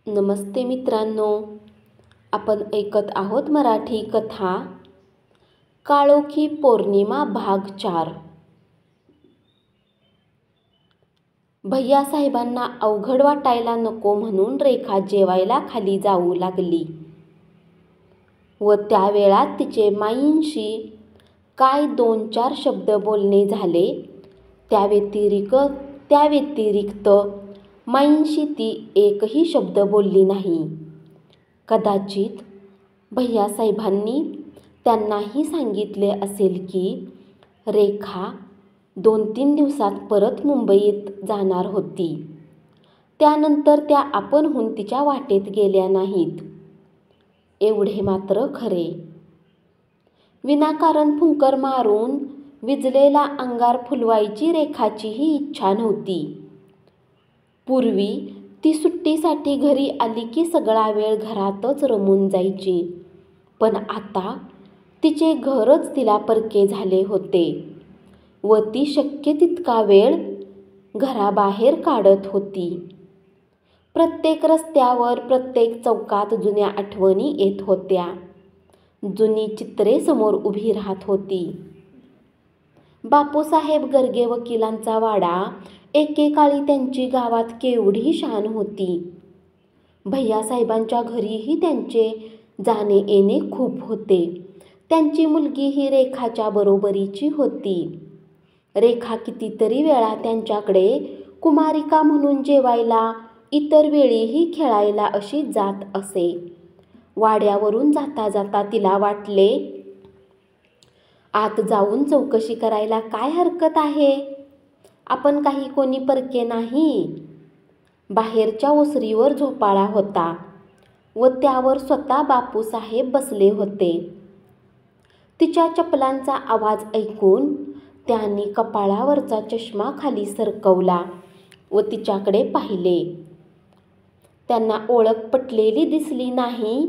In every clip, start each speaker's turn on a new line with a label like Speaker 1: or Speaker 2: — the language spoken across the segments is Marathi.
Speaker 1: नमस्ते मित्रांनो, आपण ऐकत आहोत मराठी कथा काळोखी पौर्णिमा भाग 4। भैयासाहेबांना अवघड वाटायला नको म्हणून रेखा जेवायला खाली जाऊ लागली व त्या वेळात तिचे माईंशी काय 2-4 शब्द बोलणे झाले। त्या व्यतिरिक्त माईंशी ती एकही शब्द बोलली नाही। कदाचित भैयासाहेबांनी त्यांनाही सांगितले असेल की रेखा 2-3 दिवसात परत मुंबईत जाणार होती। त्यानंतर त्या आपणहून तिच्या वाटेत गेल्या नाहीत, एवढे मात्र खरे। विनाकारण फुंकर मारून विजलेला अंगार फुलवायची रेखाचीही इच्छा नव्हती। पूर्वी ती सुट्टीसाठी घरी आली की सगळा वेळ घरातच रमून जायची, पण आता तिचे घरच तिला परके झाले होते व ती शक्य तितका वेळ घराबाहेर काढत होती। प्रत्येक रस्त्यावर, प्रत्येक चौकात जुन्या आठवणी येत होत्या, जुनी चित्रे समोर उभी राहत होती। बापूसाहेब गर्गे वकिलांचा वाडा एकेकाळी त्यांची गावात केवढी शान होती। भैयासाहेबांच्या घरीही त्यांचे जाणे येणे खूप होते। त्यांची मुलगी ही रेखाच्या बरोबरीची होती। रेखा कितीतरी वेळा त्यांच्याकडे कुमारिका म्हणून जेवायला, इतर वेळीही खेळायला अशी जात असे। वाड्यावरून जाता जाता तिला वाटले, आत जाऊन चौकशी करायला काय हरकत आहे, आपण काही कोणी परके नाही। बाहेरच्या ओसरीवर झोपाळा होता व त्यावर स्वतः बापूसाहेब बसले होते। तिच्या चपलांचा आवाज ऐकून त्यांनी कपाळावरचा चष्मा खाली सरकवला व तिच्याकडे पाहिले। त्यांना ओळख पटलेली दिसली नाही।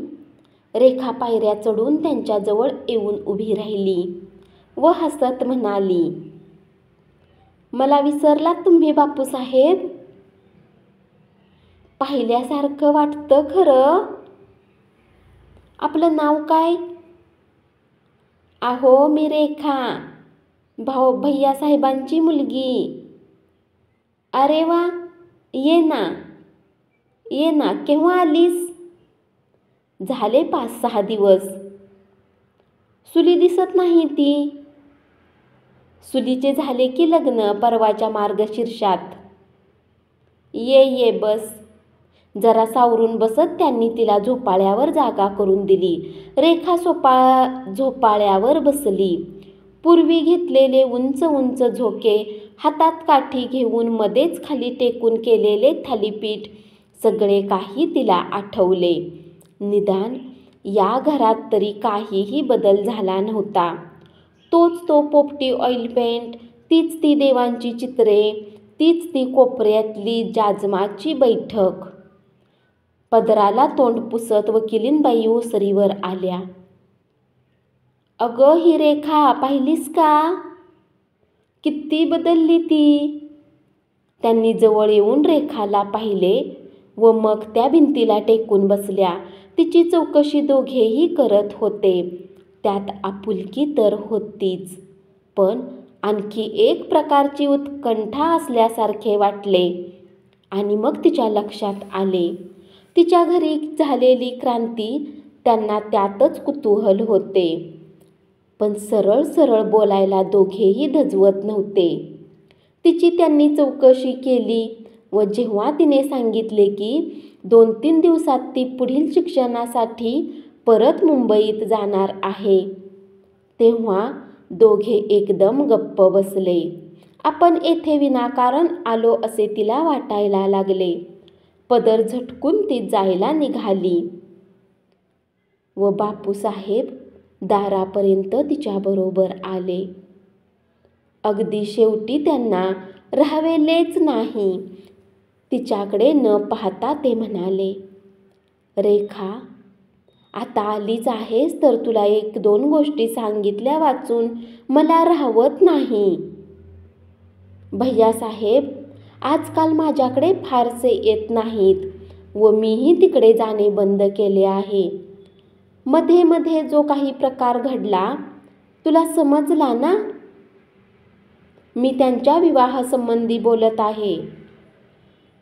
Speaker 1: रेखा पायऱ्या चढून त्यांच्याजवळ येऊन उभी राहिली व हसत म्हणाली, मला विसरलात तुम्ही बापूसाहेब? पाहिल्यासारखं वाटतं खरं। आपलं नाव काय? अहो, मी रेखा, भैयासाहेबांची मुलगी। अरे वा, ये ना, केव्हा आलीस? झाले 5-6 दिवस। सुली दिसत नाही ती? सुलीचे झाले की लग्न परवाच्या मार्गशीर्षात। ये बस। जरा सावरून बसत त्यांनी तिला झोपाळ्यावर जागा करून दिली। रेखा झोपाळ्यावर बसली। पूर्वी घेतलेले उंच झोके, हातात काठी घेऊन मध्येच खाली टेकून केलेले थालीपीठ, सगळे काही तिला आठवले। निदान या घरात तरी काहीही बदल झाला नव्हता। तोच तो पोपटी ऑइल पेंट, तीच ती देवांची चित्रे, तीच ती कोपऱ्यातली जाजमाची बैठक। पदराला तोंड पुसत वकिलीनबाई ओसरीवर आल्या। अगं, ही रेखा पाहिलीस का? किती बदलली ती। त्यांनी जवळ येऊन रेखाला पाहिले व मग त्या भिंतीला टेकून बसल्या। तिची चौकशी दोघेही करत होते। त्यात आपुलकी तर होतीच, पण आणखी एक प्रकारची उत्कंठा असल्यासारखे वाटले। आणि मग तिच्या लक्षात आले, तिच्या घरी झालेली क्रांती त्यांना त्यातच कुतूहल होते, पण सरळ बोलायला दोघेही धजवत नव्हते। तिची त्यांनी चौकशी केली व जेव्हा तिने सांगितले की 2-3 दिवसात ती पुढील शिक्षणासाठी परत मुंबईत जाणार आहे, तेव्हा दोघे एकदम गप्प बसले। आपण येथे विनाकारण आलो असे तिला वाटायला लागले। पदर झटकून ती जायला निघाली व बापूसाहेब दारापर्यंत तिच्याबरोबर आले। अगदी शेवटी त्यांना राहावेलेच नाही। तिच्याकडे न पाहता ते म्हणाले, रेखा, आता आलीच आहेस तर तुला 1-2 गोष्टी सांगितल्या वाचून मला राहवत नाही। भैयासाहेब आजकाल माझ्याकडे फारसे येत नाहीत, व मीही तिकडे जाणे बंद केले आहे. मध्ये मध्ये जो काही प्रकार घडला तुला समजला ना? मी त्यांच्या विवाहासंबंधी बोलत आहे.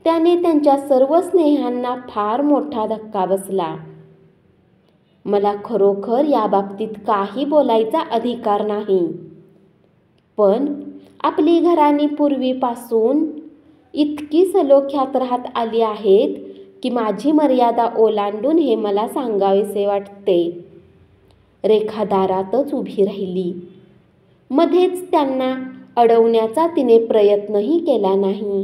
Speaker 1: त्याने त्यांच्या सर्व स्नेहांना फार मोठा धक्का बसला. मला खरोखर याबाबतीत काही बोलायचा अधिकार नाही. पण आपली घराणी पूर्वीपासून इतकी सलोख्यात राहत आली आहेत की माझी मर्यादा ओलांडून हे मला सांगावेसे वाटते. रेखा दारातच उभी राहिली. मध्येच त्यांना अडवण्याचा तिने प्रयत्नही केला नाही.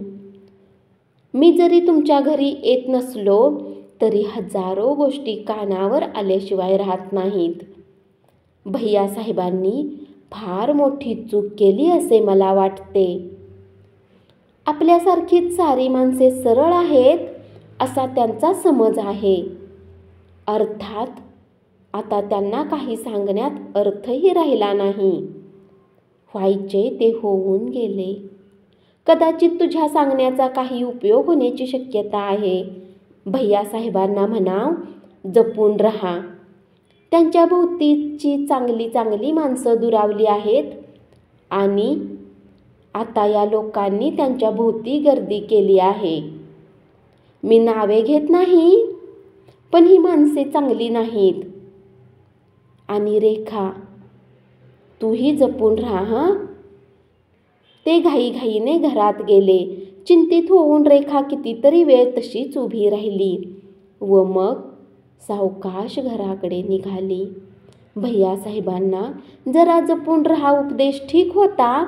Speaker 1: मी जरी तुमच्या घरी येत नसलो तरी हजारो गोष्टी कानावर आल्याशिवाय राहत नाहीत. भैयासाहेबांनी फार मोठी चूक केली असे मला वाटते. आपल्यासारखीच सारी माणसे सरळ आहेत असा त्यांचा समज आहे. अर्थात आता त्यांना काही सांगण्यात अर्थही राहिला नाही. व्हायचे ते होऊन गेले. कदाचित तुझ्या सांगण्याचा काही उपयोग होण्याची शक्यता आहे. भैयासाहेबांना म्हणाव, जपून राहा. त्यांच्या भोवतीची चांगली चांगली माणसं दुरावली आहेत आणि आता या लोकांनी त्यांच्या भोवती गर्दी केली आहे. मी नावे घेत नाही, पण ही माणसे चांगली नाहीत. आणि रेखा, तूही जपून राहा हं. ते घाईघाईने घरात गेले. चिंतित होऊन रेखा कितीतरी वेळ तशीच उभी राहिली व मग सावकाश घराकडे निघाली. भैयासाहेबांना जरा जपून राहा उपदेश ठीक होता,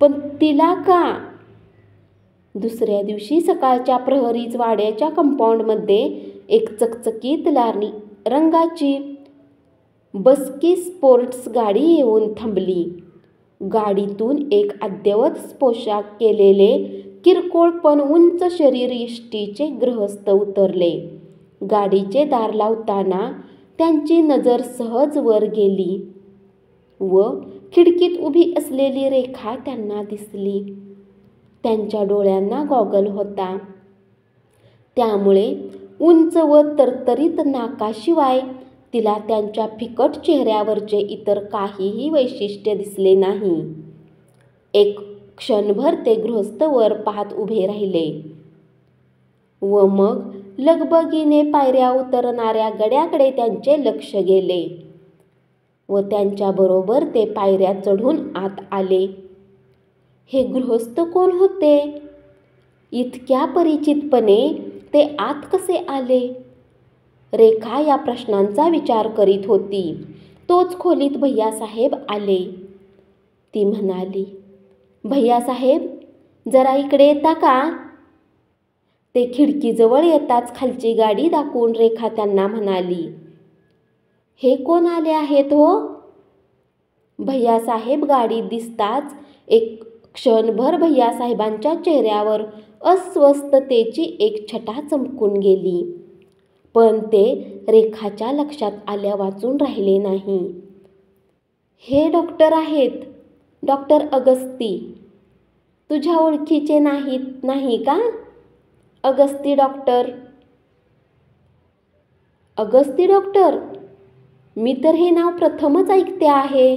Speaker 1: पण तिला का? दुसऱ्या दिवशी सकाळच्या प्रहरीच वाड्याच्या कंपाऊंडमध्ये एक चकचकीत लाल रंगाची बस्की स्पोर्ट्स गाडी येऊन थांबली. गाडीतून एक अद्ययावत पोशाख केलेले किरकोळ पण उंच शरीर यष्टीचे गृहस्थ उतरले. गाडीचे दार लावताना त्यांची नजर सहज वर गेली व खिडकीत उभी असलेली रेखा त्यांना दिसली. त्यांच्या डोळ्यांना गॉगल होता, त्यामुळे उंच व तरतरीत नाकाशिवाय तिला त्यांच्या फिकट चेहऱ्यावरचे इतर काहीही वैशिष्ट्य दिसले नाही. एक क्षणभर ते गृहस्थ वर पाहत उभे राहिले व मग लगबगीने पायऱ्या उतरणाऱ्या गड्याकडे त्यांचे लक्ष गेले व त्यांच्याबरोबर ते पायऱ्या चढून आत आले. हे गृहस्थ कोण होते? इतक्या परिचितपणे ते आत कसे आले? रेखा या प्रश्नांचा विचार करीत होती. तोच खोलीत भैयासाहेब आले. ती म्हणाली, भैयासाहेब, जरा इकडे येता का? ते खिडकीजवळ येताच खालची गाडी दाखवून रेखा त्यांना म्हणाली, हे कोण आले आहेत हो? भैयासाहेब गाडीत दिसताच एक क्षणभर भैयासाहेबांच्या चेहऱ्यावर अस्वस्थतेची एक छटा चमकून गेली, पण ते रेखाच्या लक्षात आल्या वाचून राहिले नाही. हे डॉक्टर आहेत, डॉक्टर अगस्ती. तुझ्या ओळखीचे नाही का? अगस्ती डॉक्टर. अगस्ती डॉक्टर? मी तर हे नाव प्रथमच ऐकते आहे.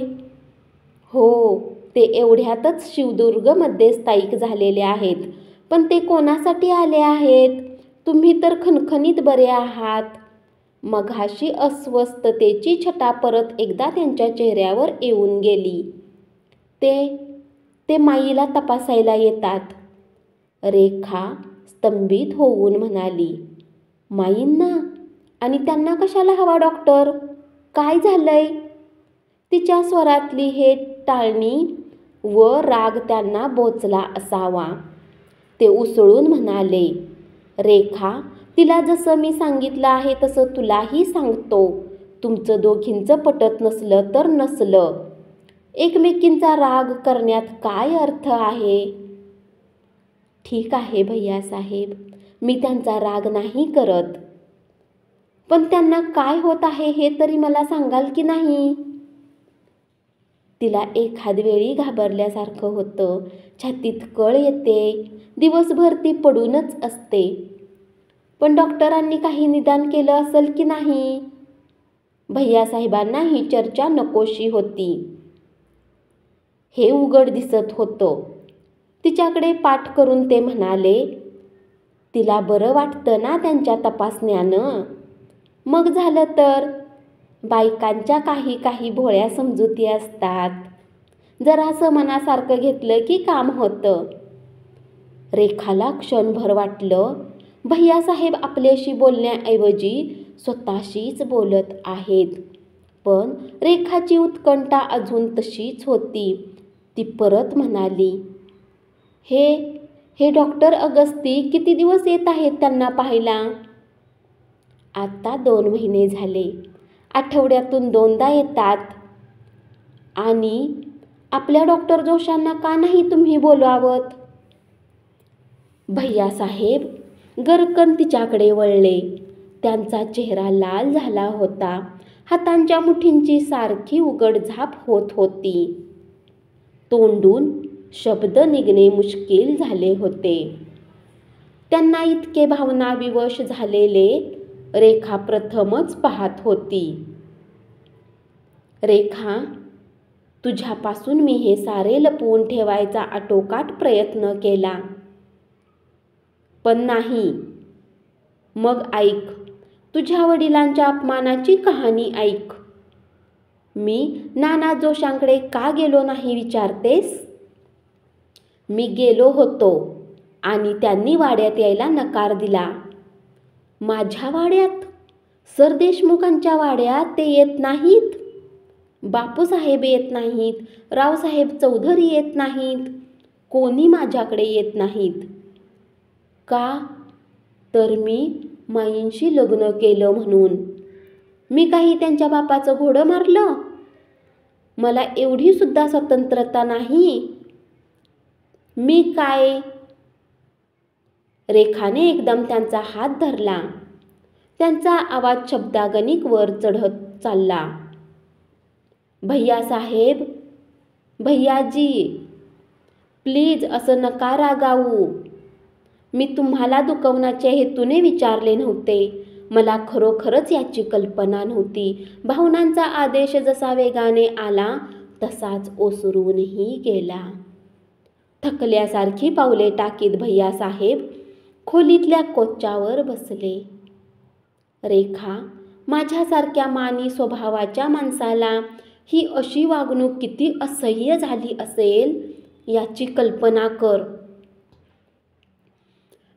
Speaker 1: हो, ते एवढ्यातच सिंधुदुर्गमध्ये स्थायिक झालेले आहेत. पण ते कोणासाठी आले आहेत? तुम्ही तर खणखणीत बरे आहात. मघाशी अस्वस्थतेची छटा परत एकदा त्यांच्या चेहऱ्यावर येऊन गेली. ते माईला तपासायला येतात. रेखा स्तंभित होऊन म्हणाली, माईंना? आणि त्यांना कशाला हवा डॉक्टर? काय झालंय? तिच्या स्वरातली हे टाळणी व राग त्यांना बोचला असावा. ते उसळून म्हणाले, रेखा, तिला जसं मी सांगितलं आहे तसं तुलाही सांगतो. तुमचं दोघींचं पटत नसलं तर नसलं. एकमेकींचा राग करण्यात काय अर्थ आहे? ठीक आहे भैयासाहेब, मी त्यांचा राग नाही करत. पण त्यांना काय होत आहे हे तरी मला सांगाल की नाही? तिला एखाद वेळी घाबरल्यासारखं होतं. छातीत कळ येते. दिवसभर ती पडूनच असते. पण डॉक्टरांनी काही निदान केलं असेल की नाही? भैयासाहेबांना ही चर्चा नकोशी होती. हे उघड दिसत होतं. तिच्याकडे पाठ करून ते म्हणाले, तिला बरं वाटतं ना त्यांच्या तपासण्यानं? मग झालं तर. बायकांच्या काही काही भोळ्या समजुती असतात. जरासं मनासारखं घेतलं की काम होतं. रेखाला क्षणभर वाटलं, भैयासाहेब आपल्याशी बोलण्याऐवजी स्वतःशीच बोलत आहेत. पण रेखाची उत्कंठा अजून तशीच होती. ती परत म्हणाली, हे डॉक्टर अगस्ती किती दिवस येत आहेत त्यांना पाहायला? आता 2 महिने झाले. आठवड्यातून 2दा येतात. आणि आपल्या डॉक्टर जोशांना का नाही तुम्ही बोलावत? भैयासाहेब गरकन तिच्याकडे वळले. त्यांचा चेहरा लाल झाला होता. हातांच्या मुठींची सारखी उघडझाप होत होती. तोंडून शब्द निघणे मुश्किल झाले होते. त्यांना इतके भावनाविवश झालेले रेखा प्रथमच पाहत होती. रेखा, तुझ्यापासून मी हे सारे लपवून ठेवायचा आटोकाट प्रयत्न केला. पण नाही. मग ऐक, तुझ्या वडिलांच्या अपमानाची कहाणी ऐक. मी नाना जोशांकडे का गेलो नाही विचारतेस? मी गेलो होतो आणि त्यांनी वाड्यात यायला नकार दिला. माझ्या वाड्यात? सरदेशमुखांच्या वाड्यात ते येत नाहीत? बापूसाहेब येत नाहीत? रावसाहेब चौधरी येत नाहीत? कोणी माझ्याकडे येत नाहीत. का? तर मी माईंशी लग्न केलं म्हणून. मी काही त्यांच्या बापाचं घोडं मारलं? मला एवढी सुद्धा स्वतंत्रता नाही. मी काय? रेखाने एकदम त्यांचा हात धरला. त्यांचा आवाज शब्दागणिक वर चढत चालला. भैयासाहेब, भैयाजी, प्लीज असं नका रागावू. मी तुम्हाला दुखवण्याच्या हेतूने विचारले नव्हते. मला खरोखरच याची कल्पना नव्हती. भावनांचा आदेश जसा वेगाने आला तसाच ओसरूनही गेला. थकल्यासारखी पावले टाकीत भैयासाहेब खोलीतल्या कोच्यावर बसले. रेखा, माझ्यासारख्या मानी स्वभावाच्या माणसाला ही अशी वागणूक किती असह्य झाली असेल याची कल्पना कर.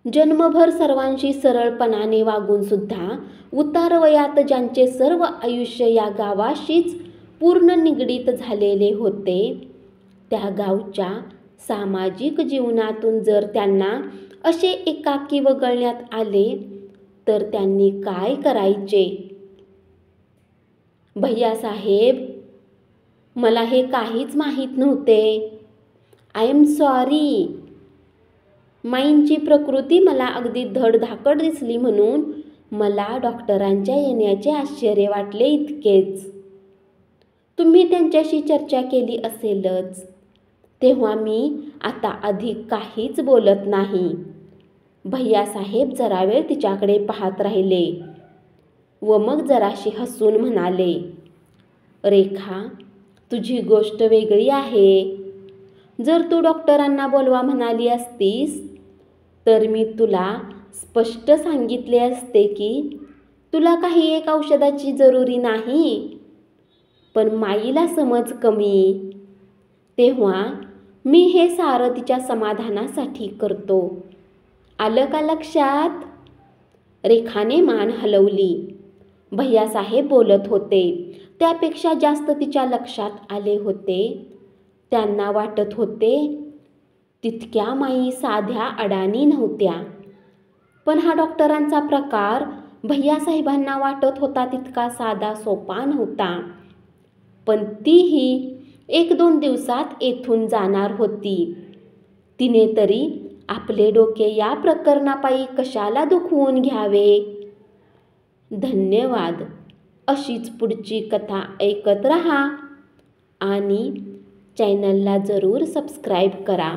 Speaker 1: जन्मभर सर्वांशी सरळपणाने वागून सुद्धा उतारवयात ज्यांचे सर्व आयुष्य या गावाशीच पूर्ण निगडीत झालेले होते, त्या गावच्या सामाजिक जीवनातून जर त्यांना असे एकाकी वगळण्यात आले तर त्यांनी काय करायचे? भैयासाहेब, मला हे काहीच माहीत नव्हते. I am sorry. माईंची प्रकृती मला अगदी धडधाकट दिसली म्हणून मला डॉक्टरांच्या येण्याचे आश्चर्य वाटले इतकेच. तुम्ही त्यांच्याशी चर्चा केली असेलच. तेव्हा मी आता अधिक काहीच बोलत नाही. भैयासाहेब जरा वेळ तिच्याकडे पाहत राहिले व मग जराशी हसून म्हणाले, रेखा, तुझी गोष्ट वेगळी आहे. जर तू डॉक्टरांना बोलवा म्हणाली असतीस तर मी तुला स्पष्ट सांगितले असते की तुला काही एक औषधाची जरुरी नाही. पण माईला समज कमी. तेव्हा मी हे सारं तिच्या समाधानासाठी करतो. आलं का लक्षात? रेखाने मान हलवली. भैयासाहेब बोलत होते. त्यापेक्षा जास्त तिच्या लक्षात आले होते. त्यांना वाटत होते तितक्या माई साध्या अडाणी नव्हत्या. पण हा डॉक्टरांचा प्रकार भैयासाहेबांना वाटत होता तितका साधा सोपा नव्हता. पण तीही 1-2 दिवसात येथून जाणार होती. तिने तरी आपले डोके या प्रकरणापायी कशाला दुखवून घ्यावे? धन्यवाद. अशीच पुढची कथा ऐकत रहा आणि चॅनलला जरूर सबस्क्राईब करा.